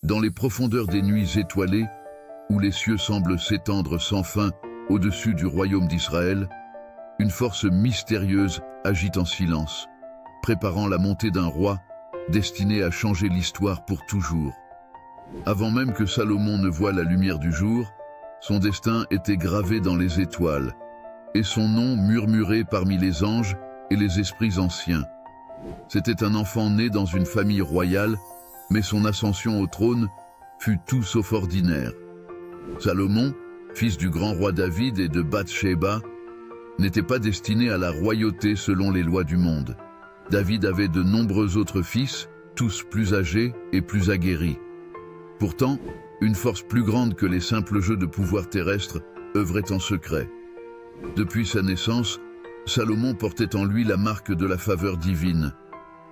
Dans les profondeurs des nuits étoilées, où les cieux semblent s'étendre sans fin au-dessus du royaume d'Israël, une force mystérieuse agite en silence, préparant la montée d'un roi destiné à changer l'histoire pour toujours. Avant même que Salomon ne voie la lumière du jour, son destin était gravé dans les étoiles, et son nom murmuré parmi les anges et les esprits anciens. C'était un enfant né dans une famille royale, mais son ascension au trône fut tout sauf ordinaire. Salomon, fils du grand roi David et de Bath-sheba, n'était pas destiné à la royauté selon les lois du monde. David avait de nombreux autres fils, tous plus âgés et plus aguerris. Pourtant, une force plus grande que les simples jeux de pouvoir terrestres œuvrait en secret. Depuis sa naissance, Salomon portait en lui la marque de la faveur divine,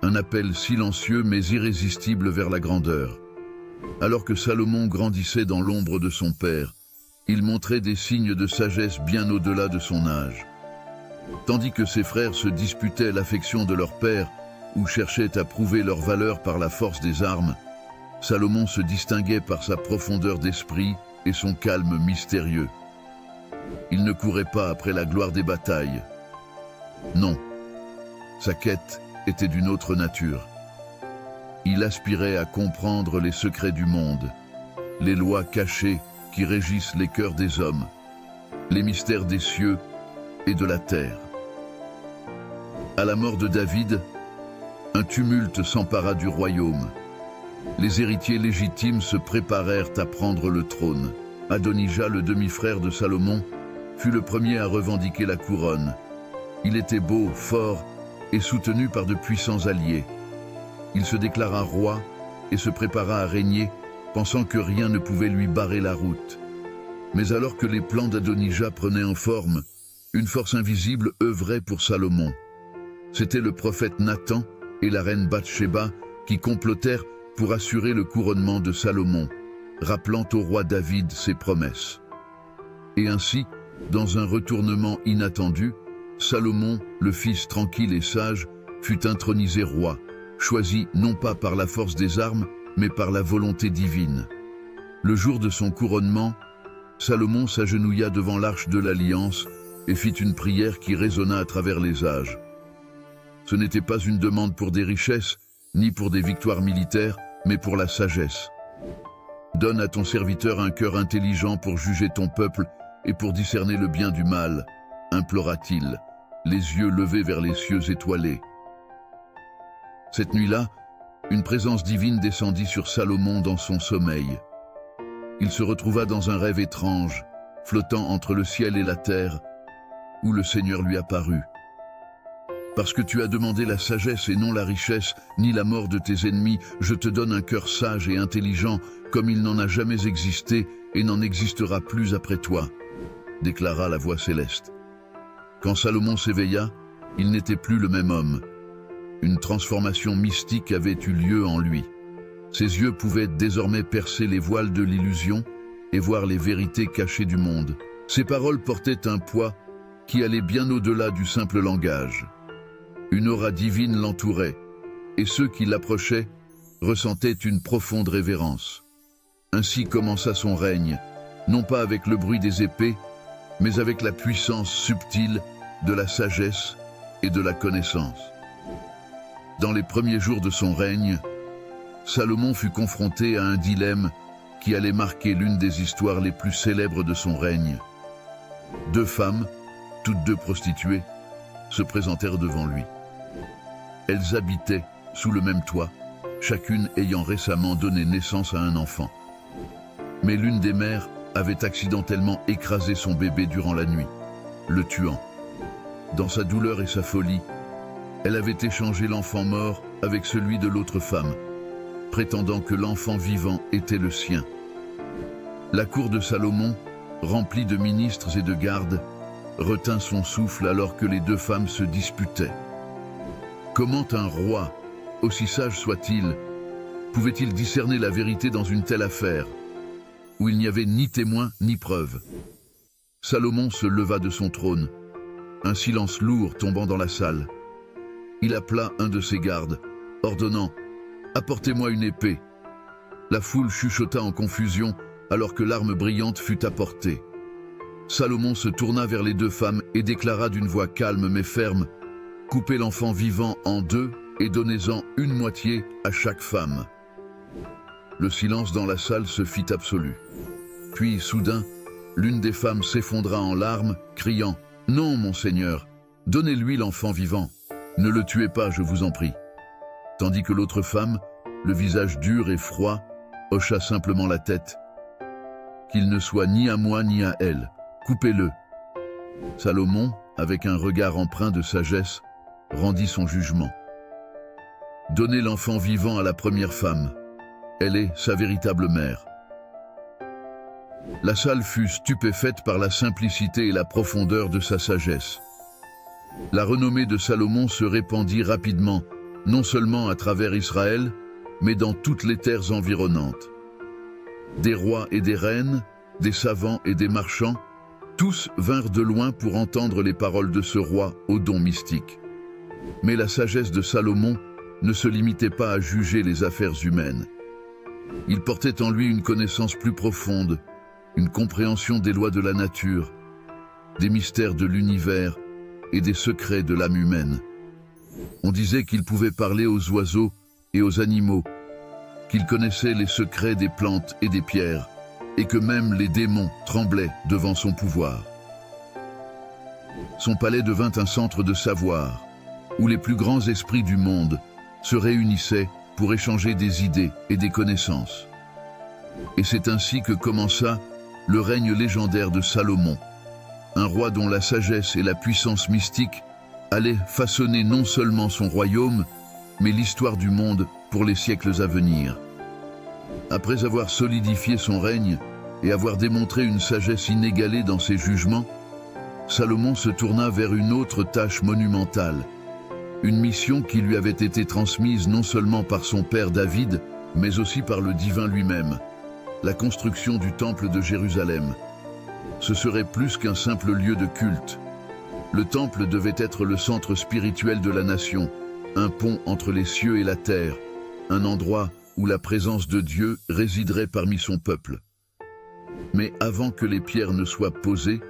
un appel silencieux mais irrésistible vers la grandeur. Alors que Salomon grandissait dans l'ombre de son père, il montrait des signes de sagesse bien au-delà de son âge. Tandis que ses frères se disputaient l'affection de leur père ou cherchaient à prouver leur valeur par la force des armes, Salomon se distinguait par sa profondeur d'esprit et son calme mystérieux. Il ne courait pas après la gloire des batailles. Non, sa quête était d'une autre nature. Il aspirait à comprendre les secrets du monde, les lois cachées qui régissent les cœurs des hommes, les mystères des cieux et de la terre. À la mort de David, un tumulte s'empara du royaume. Les héritiers légitimes se préparèrent à prendre le trône. Adonijah, le demi-frère de Salomon, fut le premier à revendiquer la couronne. Il était beau, fort et soutenu par de puissants alliés. Il se déclara roi et se prépara à régner, pensant que rien ne pouvait lui barrer la route. Mais alors que les plans d'Adonijah prenaient en forme, une force invisible œuvrait pour Salomon. C'était le prophète Nathan et la reine Bath-sheba qui complotèrent pour assurer le couronnement de Salomon, rappelant au roi David ses promesses. Et ainsi, dans un retournement inattendu, Salomon, le fils tranquille et sage, fut intronisé roi, choisi non pas par la force des armes, mais par la volonté divine. Le jour de son couronnement, Salomon s'agenouilla devant l'arche de l'Alliance et fit une prière qui résonna à travers les âges. Ce n'était pas une demande pour des richesses, ni pour des victoires militaires, mais pour la sagesse. Donne à ton serviteur un cœur intelligent pour juger ton peuple et pour discerner le bien du mal, implora-t-il, les yeux levés vers les cieux étoilés. Cette nuit-là, une présence divine descendit sur Salomon dans son sommeil. Il se retrouva dans un rêve étrange, flottant entre le ciel et la terre, où le Seigneur lui apparut. Parce que tu as demandé la sagesse et non la richesse, ni la mort de tes ennemis, je te donne un cœur sage et intelligent, comme il n'en a jamais existé et n'en existera plus après toi, déclara la voix céleste. Quand Salomon s'éveilla, il n'était plus le même homme. Une transformation mystique avait eu lieu en lui. Ses yeux pouvaient désormais percer les voiles de l'illusion et voir les vérités cachées du monde. Ses paroles portaient un poids qui allait bien au-delà du simple langage. Une aura divine l'entourait, et ceux qui l'approchaient ressentaient une profonde révérence. Ainsi commença son règne, non pas avec le bruit des épées, mais avec la puissance subtile de la sagesse et de la connaissance. Dans les premiers jours de son règne, Salomon fut confronté à un dilemme qui allait marquer l'une des histoires les plus célèbres de son règne. Deux femmes, toutes deux prostituées, se présentèrent devant lui. Elles habitaient sous le même toit, chacune ayant récemment donné naissance à un enfant. Mais l'une des mères avait accidentellement écrasé son bébé durant la nuit, le tuant. Dans sa douleur et sa folie, elle avait échangé l'enfant mort avec celui de l'autre femme, prétendant que l'enfant vivant était le sien. La cour de Salomon, remplie de ministres et de gardes, retint son souffle alors que les deux femmes se disputaient. Comment un roi, aussi sage soit-il, pouvait-il discerner la vérité dans une telle affaire, où il n'y avait ni témoin ni preuve? Salomon se leva de son trône, un silence lourd tombant dans la salle. Il appela un de ses gardes, ordonnant « Apportez-moi une épée ». La foule chuchota en confusion alors que l'arme brillante fut apportée. Salomon se tourna vers les deux femmes et déclara d'une voix calme mais ferme: « Coupez l'enfant vivant en deux et donnez-en une moitié à chaque femme. » Le silence dans la salle se fit absolu. Puis, soudain, l'une des femmes s'effondra en larmes, criant: « Non, mon Seigneur, donnez-lui l'enfant vivant. Ne le tuez pas, je vous en prie. » Tandis que l'autre femme, le visage dur et froid, hocha simplement la tête. « Qu'il ne soit ni à moi ni à elle. Coupez-le. » Salomon, avec un regard empreint de sagesse, rendit son jugement. « Donnez l'enfant vivant à la première femme. Elle est sa véritable mère. » La salle fut stupéfaite par la simplicité et la profondeur de sa sagesse. La renommée de Salomon se répandit rapidement, non seulement à travers Israël, mais dans toutes les terres environnantes. Des rois et des reines, des savants et des marchands, tous vinrent de loin pour entendre les paroles de ce roi aux dons mystiques. Mais la sagesse de Salomon ne se limitait pas à juger les affaires humaines. Il portait en lui une connaissance plus profonde, une compréhension des lois de la nature, des mystères de l'univers et des secrets de l'âme humaine. On disait qu'il pouvait parler aux oiseaux et aux animaux, qu'il connaissait les secrets des plantes et des pierres, et que même les démons tremblaient devant son pouvoir. Son palais devint un centre de savoir, où les plus grands esprits du monde se réunissaient pour échanger des idées et des connaissances. Et c'est ainsi que commença le règne légendaire de Salomon, un roi dont la sagesse et la puissance mystique allaient façonner non seulement son royaume, mais l'histoire du monde pour les siècles à venir. Après avoir solidifié son règne et avoir démontré une sagesse inégalée dans ses jugements, Salomon se tourna vers une autre tâche monumentale, une mission qui lui avait été transmise non seulement par son père David, mais aussi par le divin lui-même, la construction du temple de Jérusalem. Ce serait plus qu'un simple lieu de culte. Le temple devait être le centre spirituel de la nation, un pont entre les cieux et la terre, un endroit où la présence de Dieu résiderait parmi son peuple. Mais avant que les pierres ne soient posées,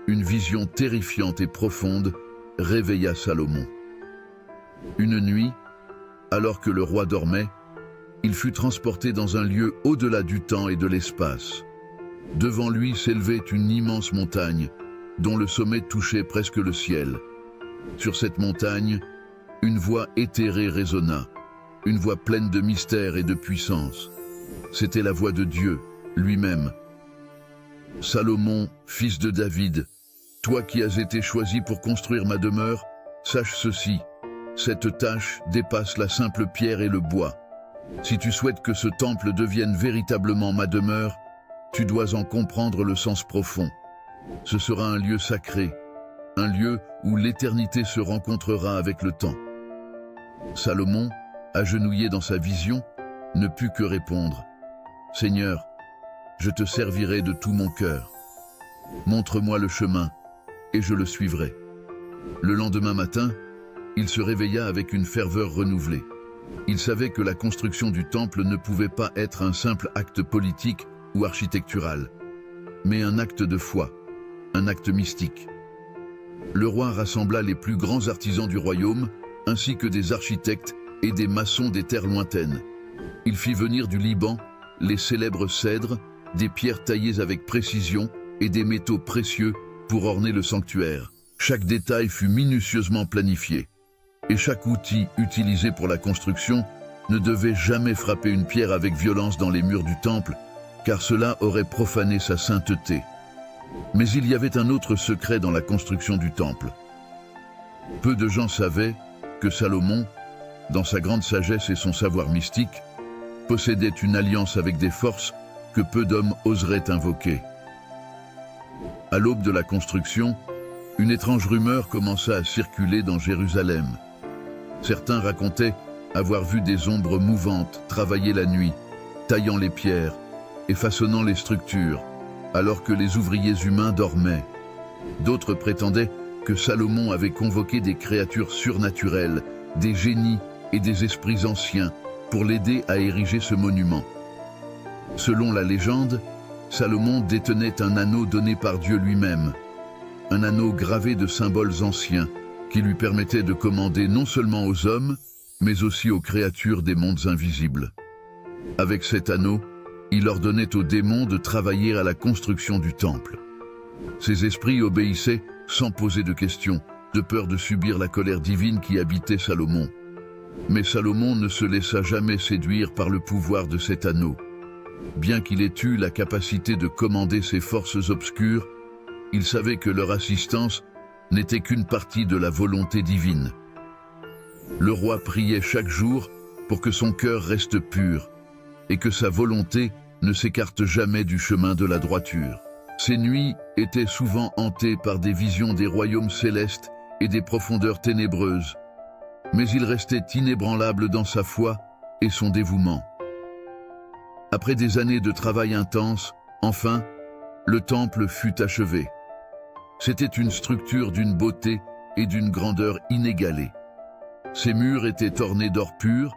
une vision terrifiante et profonde réveilla Salomon. Une nuit, alors que le roi dormait, il fut transporté dans un lieu au-delà du temps et de l'espace. Devant lui s'élevait une immense montagne, dont le sommet touchait presque le ciel. Sur cette montagne, une voix éthérée résonna, une voix pleine de mystère et de puissance. C'était la voix de Dieu, lui-même. « Salomon, fils de David, toi qui as été choisi pour construire ma demeure, sache ceci, cette tâche dépasse la simple pierre et le bois. Si tu souhaites que ce temple devienne véritablement ma demeure, tu dois en comprendre le sens profond. Ce sera un lieu sacré, un lieu où l'éternité se rencontrera avec le temps. » Salomon, agenouillé dans sa vision, ne put que répondre: « Seigneur, je te servirai de tout mon cœur. Montre-moi le chemin, et je le suivrai. » Le lendemain matin, il se réveilla avec une ferveur renouvelée. Il savait que la construction du temple ne pouvait pas être un simple acte politique ou architectural, mais un acte de foi, un acte mystique. Le roi rassembla les plus grands artisans du royaume, ainsi que des architectes et des maçons des terres lointaines. Il fit venir du Liban les célèbres cèdres, des pierres taillées avec précision et des métaux précieux pour orner le sanctuaire. Chaque détail fut minutieusement planifié, et chaque outil utilisé pour la construction ne devait jamais frapper une pierre avec violence dans les murs du temple, car cela aurait profané sa sainteté. Mais il y avait un autre secret dans la construction du temple. Peu de gens savaient que Salomon, dans sa grande sagesse et son savoir mystique, possédait une alliance avec des forces que peu d'hommes oseraient invoquer. À l'aube de la construction, une étrange rumeur commença à circuler dans Jérusalem. Certains racontaient avoir vu des ombres mouvantes travailler la nuit, taillant les pierres et façonnant les structures, alors que les ouvriers humains dormaient. D'autres prétendaient que Salomon avait convoqué des créatures surnaturelles, des génies et des esprits anciens pour l'aider à ériger ce monument. Selon la légende, Salomon détenait un anneau donné par Dieu lui-même, un anneau gravé de symboles anciens qui lui permettait de commander non seulement aux hommes, mais aussi aux créatures des mondes invisibles. Avec cet anneau, il ordonnait aux démons de travailler à la construction du temple. Ces esprits obéissaient sans poser de questions, de peur de subir la colère divine qui habitait Salomon. Mais Salomon ne se laissa jamais séduire par le pouvoir de cet anneau. Bien qu'il ait eu la capacité de commander ces forces obscures, il savait que leur assistance n'était qu'une partie de la volonté divine. Le roi priait chaque jour pour que son cœur reste pur et que sa volonté ne s'écarte jamais du chemin de la droiture. Ses nuits étaient souvent hantées par des visions des royaumes célestes et des profondeurs ténébreuses, mais il restait inébranlable dans sa foi et son dévouement. Après des années de travail intense, enfin, le temple fut achevé. C'était une structure d'une beauté et d'une grandeur inégalée. Ses murs étaient ornés d'or pur,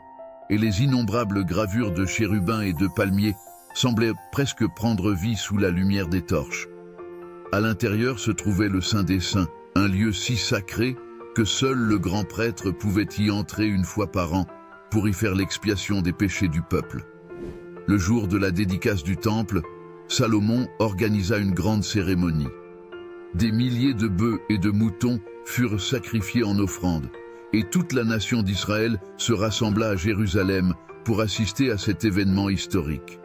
et les innombrables gravures de chérubins et de palmiers semblaient presque prendre vie sous la lumière des torches. À l'intérieur se trouvait le Saint des Saints, un lieu si sacré que seul le grand prêtre pouvait y entrer une fois par an pour y faire l'expiation des péchés du peuple. Le jour de la dédicace du temple, Salomon organisa une grande cérémonie. Des milliers de bœufs et de moutons furent sacrifiés en offrande, et toute la nation d'Israël se rassembla à Jérusalem pour assister à cet événement historique.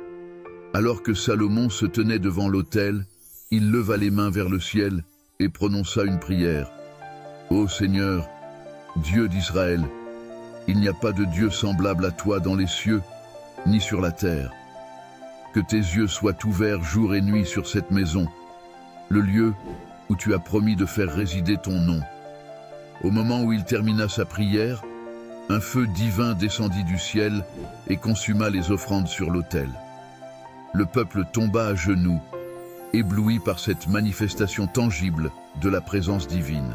Alors que Salomon se tenait devant l'autel, il leva les mains vers le ciel et prononça une prière. « Ô Seigneur, Dieu d'Israël, il n'y a pas de Dieu semblable à toi dans les cieux, ni sur la terre. Que tes yeux soient ouverts jour et nuit sur cette maison, le lieu où tu as promis de faire résider ton nom. » Au moment où il termina sa prière, un feu divin descendit du ciel et consuma les offrandes sur l'autel. Le peuple tomba à genoux, ébloui par cette manifestation tangible de la présence divine.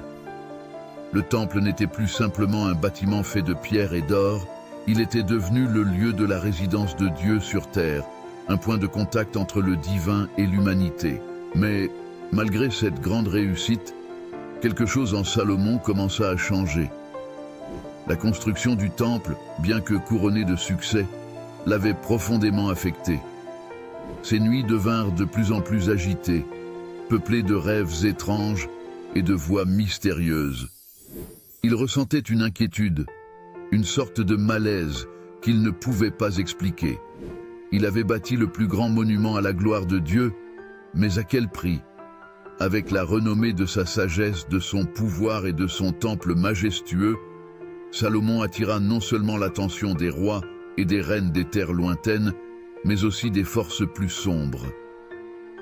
Le temple n'était plus simplement un bâtiment fait de pierre et d'or, il était devenu le lieu de la résidence de Dieu sur terre, un point de contact entre le divin et l'humanité. Mais, malgré cette grande réussite, quelque chose en Salomon commença à changer. La construction du temple, bien que couronnée de succès, l'avait profondément affecté. Ses nuits devinrent de plus en plus agitées, peuplées de rêves étranges et de voix mystérieuses. Il ressentait une inquiétude, une sorte de malaise qu'il ne pouvait pas expliquer. Il avait bâti le plus grand monument à la gloire de Dieu, mais à quel prix? Avec la renommée de sa sagesse, de son pouvoir et de son temple majestueux, Salomon attira non seulement l'attention des rois et des reines des terres lointaines, mais aussi des forces plus sombres.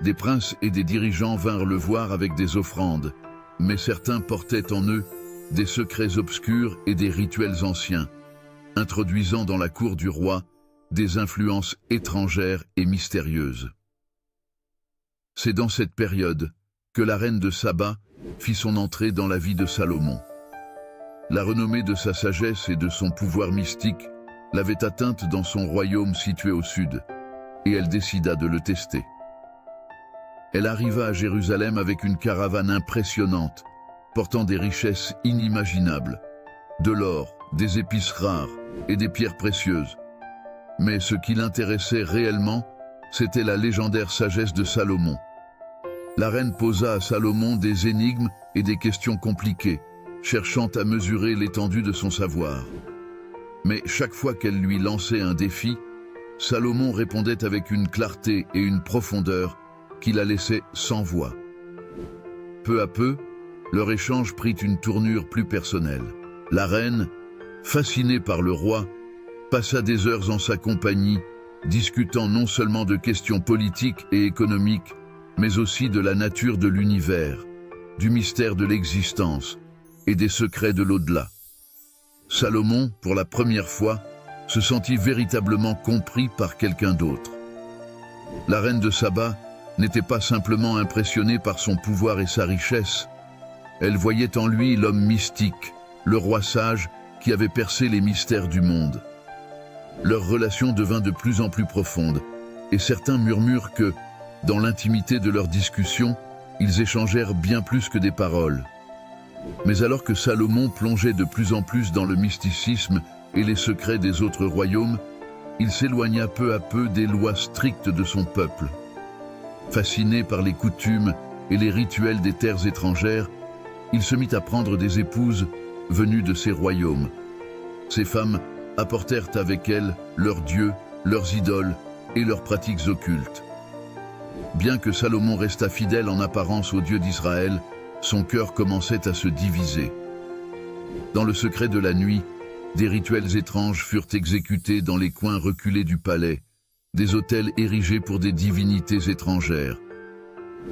Des princes et des dirigeants vinrent le voir avec des offrandes, mais certains portaient en eux des secrets obscurs et des rituels anciens, introduisant dans la cour du roi des influences étrangères et mystérieuses. C'est dans cette période que la reine de Saba fit son entrée dans la vie de Salomon. La renommée de sa sagesse et de son pouvoir mystique l'avait atteinte dans son royaume situé au sud, et elle décida de le tester. Elle arriva à Jérusalem avec une caravane impressionnante, portant des richesses inimaginables, de l'or, des épices rares et des pierres précieuses. Mais ce qui l'intéressait réellement, c'était la légendaire sagesse de Salomon. La reine posa à Salomon des énigmes et des questions compliquées, cherchant à mesurer l'étendue de son savoir. Mais chaque fois qu'elle lui lançait un défi, Salomon répondait avec une clarté et une profondeur qui la laissaient sans voix. Peu à peu, leur échange prit une tournure plus personnelle. La reine, fascinée par le roi, passa des heures en sa compagnie, discutant non seulement de questions politiques et économiques, mais aussi de la nature de l'univers, du mystère de l'existence et des secrets de l'au-delà. Salomon, pour la première fois, se sentit véritablement compris par quelqu'un d'autre. La reine de Saba n'était pas simplement impressionnée par son pouvoir et sa richesse, elle voyait en lui l'homme mystique, le roi sage qui avait percé les mystères du monde. Leur relation devint de plus en plus profonde, et certains murmurent que, dans l'intimité de leurs discussions, ils échangèrent bien plus que des paroles. Mais alors que Salomon plongeait de plus en plus dans le mysticisme et les secrets des autres royaumes, il s'éloigna peu à peu des lois strictes de son peuple. Fasciné par les coutumes et les rituels des terres étrangères, il se mit à prendre des épouses venues de ces royaumes. Ces femmes apportèrent avec elles leurs dieux, leurs idoles et leurs pratiques occultes. Bien que Salomon restât fidèle en apparence au Dieu d'Israël, son cœur commençait à se diviser. Dans le secret de la nuit, des rituels étranges furent exécutés dans les coins reculés du palais, des autels érigés pour des divinités étrangères.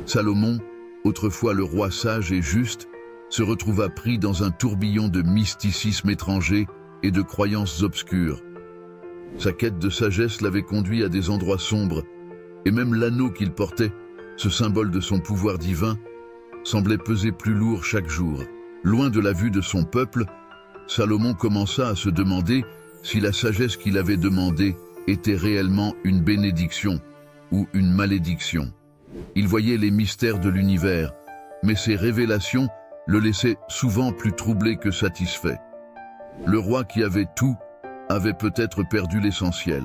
Salomon, autrefois le roi sage et juste, se retrouva pris dans un tourbillon de mysticisme étranger et de croyances obscures. Sa quête de sagesse l'avait conduit à des endroits sombres, et même l'anneau qu'il portait, ce symbole de son pouvoir divin, semblait peser plus lourd chaque jour. Loin de la vue de son peuple, Salomon commença à se demander si la sagesse qu'il avait demandée était réellement une bénédiction ou une malédiction. Il voyait les mystères de l'univers, mais ces révélations le laissaient souvent plus troublé que satisfait. Le roi qui avait tout avait peut-être perdu l'essentiel.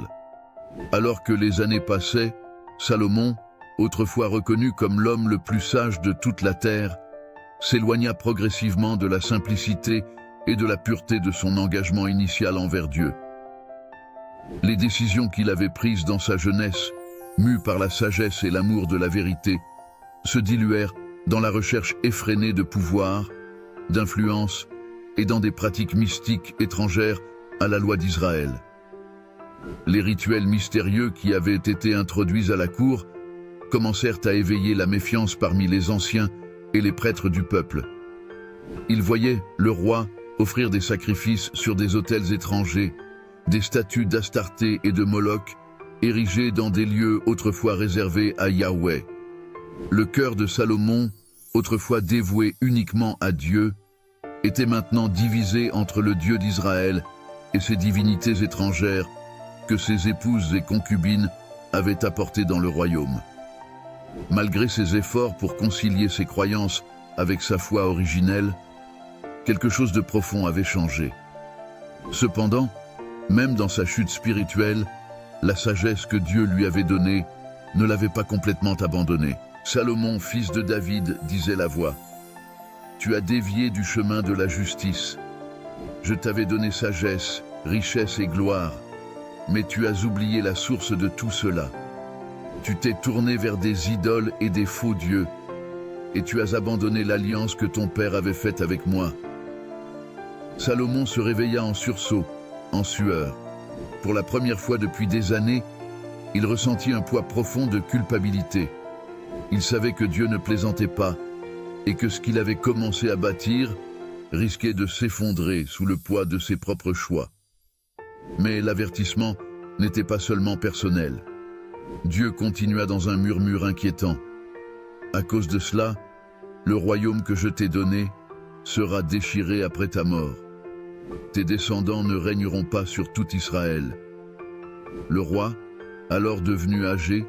Alors que les années passaient, Salomon, autrefois reconnu comme l'homme le plus sage de toute la terre, s'éloigna progressivement de la simplicité et de la pureté de son engagement initial envers Dieu. Les décisions qu'il avait prises dans sa jeunesse, mues par la sagesse et l'amour de la vérité, se diluèrent dans la recherche effrénée de pouvoir, d'influence et dans des pratiques mystiques étrangères à la loi d'Israël. Les rituels mystérieux qui avaient été introduits à la cour commencèrent à éveiller la méfiance parmi les anciens et les prêtres du peuple. Ils voyaient le roi offrir des sacrifices sur des autels étrangers, des statues d'Astarté et de Moloch, érigées dans des lieux autrefois réservés à Yahweh. Le cœur de Salomon, autrefois dévoué uniquement à Dieu, était maintenant divisé entre le Dieu d'Israël et ses divinités étrangères que ses épouses et concubines avaient apportées dans le royaume. Malgré ses efforts pour concilier ses croyances avec sa foi originelle, quelque chose de profond avait changé. Cependant, même dans sa chute spirituelle, la sagesse que Dieu lui avait donnée ne l'avait pas complètement abandonné. Salomon, fils de David, disait la voix. « Tu as dévié du chemin de la justice. Je t'avais donné sagesse, richesse et gloire, mais tu as oublié la source de tout cela. Tu t'es tourné vers des idoles et des faux dieux, et tu as abandonné l'alliance que ton père avait faite avec moi. » Salomon se réveilla en sursaut, en sueur. Pour la première fois depuis des années, il ressentit un poids profond de culpabilité. Il savait que Dieu ne plaisantait pas et que ce qu'il avait commencé à bâtir risquait de s'effondrer sous le poids de ses propres choix. Mais l'avertissement n'était pas seulement personnel. Dieu continua dans un murmure inquiétant. « À cause de cela, le royaume que je t'ai donné sera déchiré après ta mort. Tes descendants ne régneront pas sur tout Israël. » Le roi, alors devenu âgé,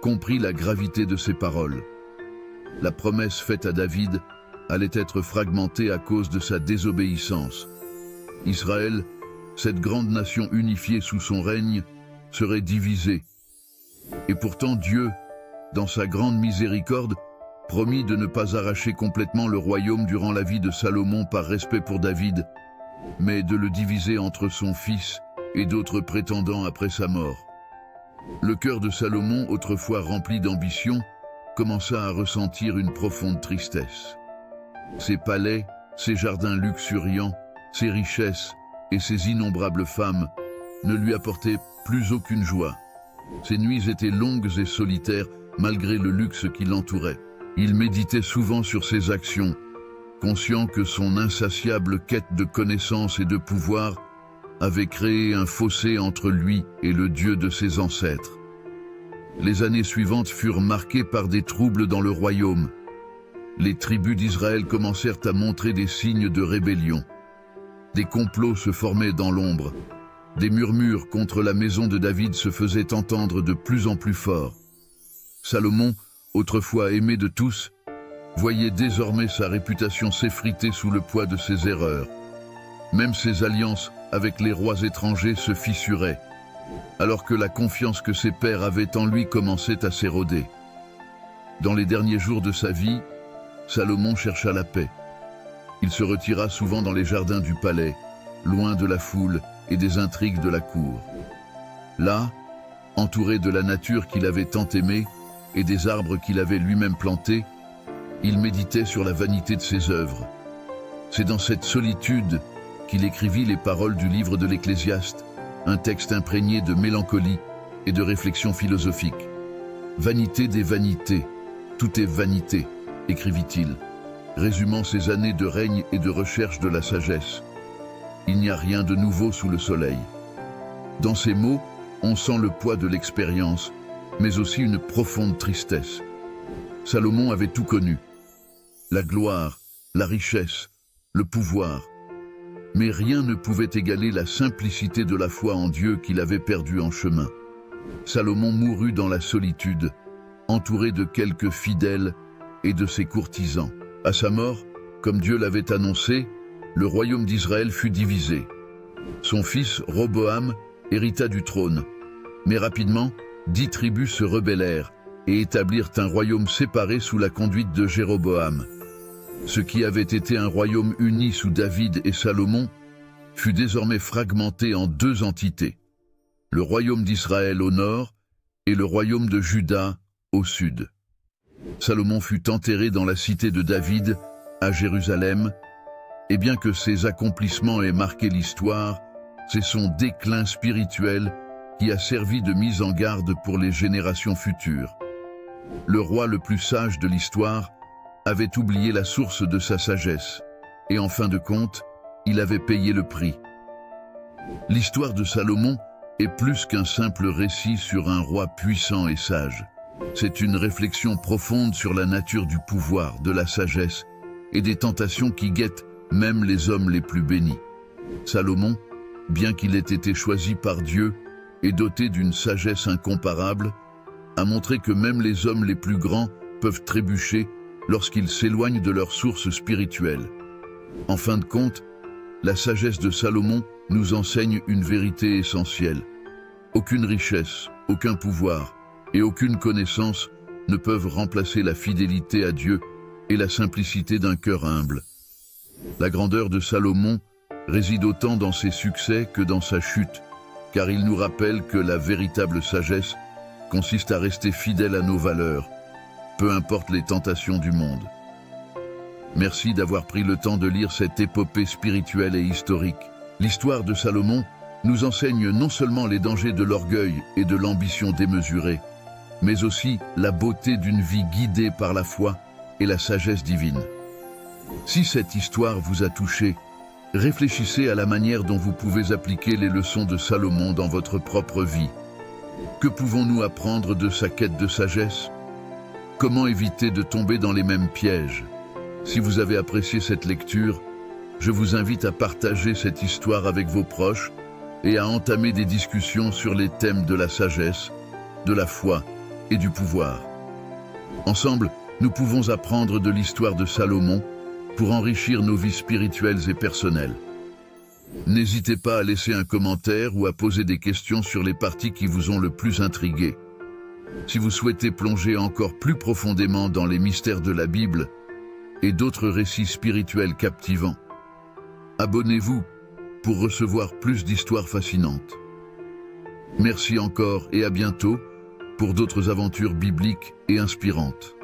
comprit la gravité de ces paroles. La promesse faite à David allait être fragmentée à cause de sa désobéissance. Israël, cette grande nation unifiée sous son règne, serait divisée. Et pourtant Dieu, dans sa grande miséricorde, promit de ne pas arracher complètement le royaume durant la vie de Salomon par respect pour David, mais de le diviser entre son fils et d'autres prétendants après sa mort. Le cœur de Salomon, autrefois rempli d'ambition, commença à ressentir une profonde tristesse. Ses palais, ses jardins luxuriants, ses richesses et ses innombrables femmes ne lui apportaient plus aucune joie. Ses nuits étaient longues et solitaires malgré le luxe qui l'entourait. Il méditait souvent sur ses actions, conscient que son insatiable quête de connaissance et de pouvoir avait créé un fossé entre lui et le Dieu de ses ancêtres. Les années suivantes furent marquées par des troubles dans le royaume. Les tribus d'Israël commencèrent à montrer des signes de rébellion. Des complots se formaient dans l'ombre. des murmures contre la maison de David se faisaient entendre de plus en plus fort. Salomon, autrefois aimé de tous, voyait désormais sa réputation s'effriter sous le poids de ses erreurs. Même ses alliances avec les rois étrangers se fissuraient, alors que la confiance que ses pères avaient en lui commençait à s'éroder. Dans les derniers jours de sa vie, Salomon chercha la paix. Il se retira souvent dans les jardins du palais, loin de la foule et des intrigues de la cour. Là, entouré de la nature qu'il avait tant aimée et des arbres qu'il avait lui-même plantés, il méditait sur la vanité de ses œuvres. C'est dans cette solitude qu'il écrivit les paroles du livre de l'Ecclésiaste, un texte imprégné de mélancolie et de réflexion philosophique. « Vanité des vanités, tout est vanité », écrivit-il, résumant ses années de règne et de recherche de la sagesse. Il n'y a rien de nouveau sous le soleil. Dans ces mots, on sent le poids de l'expérience, mais aussi une profonde tristesse. Salomon avait tout connu. La gloire, la richesse, le pouvoir. Mais rien ne pouvait égaler la simplicité de la foi en Dieu qu'il avait perdue en chemin. Salomon mourut dans la solitude, entouré de quelques fidèles et de ses courtisans. À sa mort, comme Dieu l'avait annoncé, le royaume d'Israël fut divisé. Son fils, Roboam, hérita du trône. Mais rapidement, 10 tribus se rebellèrent et établirent un royaume séparé sous la conduite de Jéroboam. Ce qui avait été un royaume uni sous David et Salomon fut désormais fragmenté en 2 entités, le royaume d'Israël au nord et le royaume de Juda au sud. Salomon fut enterré dans la cité de David, à Jérusalem, et bien que ses accomplissements aient marqué l'histoire, c'est son déclin spirituel qui a servi de mise en garde pour les générations futures. Le roi le plus sage de l'histoire avait oublié la source de sa sagesse, et en fin de compte, il avait payé le prix. L'histoire de Salomon est plus qu'un simple récit sur un roi puissant et sage. C'est une réflexion profonde sur la nature du pouvoir, de la sagesse et des tentations qui guettent même les hommes les plus bénis. Salomon, bien qu'il ait été choisi par Dieu et doté d'une sagesse incomparable, a montré que même les hommes les plus grands peuvent trébucher lorsqu'ils s'éloignent de leur source spirituelle. En fin de compte, la sagesse de Salomon nous enseigne une vérité essentielle. Aucune richesse, aucun pouvoir et aucune connaissance ne peuvent remplacer la fidélité à Dieu et la simplicité d'un cœur humble. La grandeur de Salomon réside autant dans ses succès que dans sa chute, car il nous rappelle que la véritable sagesse consiste à rester fidèle à nos valeurs, peu importe les tentations du monde. Merci d'avoir pris le temps de lire cette épopée spirituelle et historique. L'histoire de Salomon nous enseigne non seulement les dangers de l'orgueil et de l'ambition démesurée, mais aussi la beauté d'une vie guidée par la foi et la sagesse divine. Si cette histoire vous a touché, réfléchissez à la manière dont vous pouvez appliquer les leçons de Salomon dans votre propre vie. Que pouvons-nous apprendre de sa quête de sagesse? Comment éviter de tomber dans les mêmes pièges? Si vous avez apprécié cette lecture, je vous invite à partager cette histoire avec vos proches et à entamer des discussions sur les thèmes de la sagesse, de la foi et du pouvoir. Ensemble, nous pouvons apprendre de l'histoire de Salomon pour enrichir nos vies spirituelles et personnelles. N'hésitez pas à laisser un commentaire ou à poser des questions sur les parties qui vous ont le plus intrigué. Si vous souhaitez plonger encore plus profondément dans les mystères de la Bible et d'autres récits spirituels captivants, abonnez-vous pour recevoir plus d'histoires fascinantes. Merci encore et à bientôt pour d'autres aventures bibliques et inspirantes.